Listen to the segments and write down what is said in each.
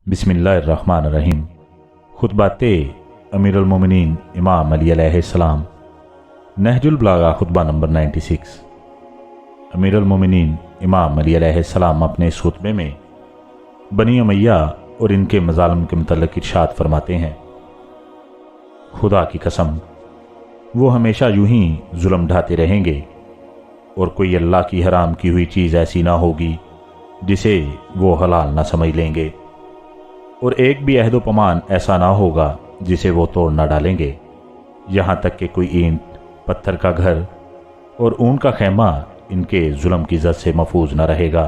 बिस्मिल्लाहिर्रहमानिर्रहीम। खुतबाते अमीरुल मोमिनीन इमाम अली अलैहिस्सलाम। नहजुल बलागा खुतबा नंबर 96। अमीरुल मोमिनीन इमाम अली अलैहिस्सलाम अपने इस खुतबे में बनी उमैया और इनके मज़ालिम के मुतल्लिक़ इरशाद फरमाते हैं, खुदा की कसम वो हमेशा यूं ही जुल्म ढाते रहेंगे और कोई अल्लाह की हराम की हुई चीज़ ऐसी ना होगी जिसे वो हलाल ना समझ लेंगे, और एक भी अहद व पैमान ऐसा ना होगा जिसे वो तोड़ ना डालेंगे, यहाँ तक कि कोई ईंट, पत्थर का घर और ऊन का खैमा इनके जुल्म की ज़द से महफूज न रहेगा,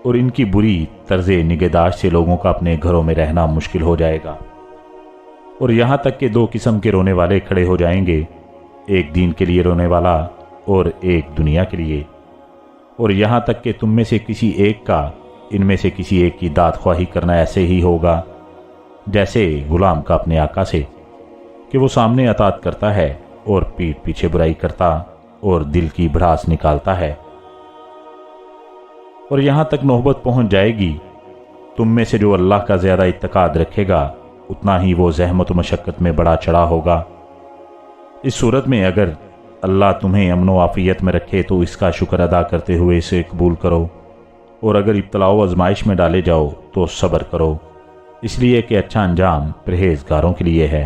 और इनकी बुरी तर्ज़ निगहदाश्त से लोगों का अपने घरों में रहना मुश्किल हो जाएगा। और यहाँ तक कि दो किस्म के रोने वाले खड़े हो जाएंगे, एक दीन के लिए रोने वाला और एक दुनिया के लिए। और यहाँ तक कि तुम में से किसी एक का इनमें से किसी एक की दाद ख्वाही करना ऐसे ही होगा जैसे गुलाम का अपने आका से, कि वो सामने अतात करता है और पीठ पीछे बुराई करता और दिल की भड़ास निकालता है। और यहाँ तक नौबत पहुँच जाएगी, तुम में से जो अल्लाह का ज़्यादा इत्तेकाद रखेगा उतना ही वो ज़हमत व मशक्क़त में बड़ा चढ़ा होगा। इस सूरत में अगर अल्लाह तुम्हें अमन व आफ़ियत में रखे तो इसका शुक्र अदा करते हुए इसे कबूल करो, और अगर इब्तला व आज़माइश में डाले जाओ तो सब्र करो, इसलिए कि अच्छा अंजाम परहेज़गारों के लिए है।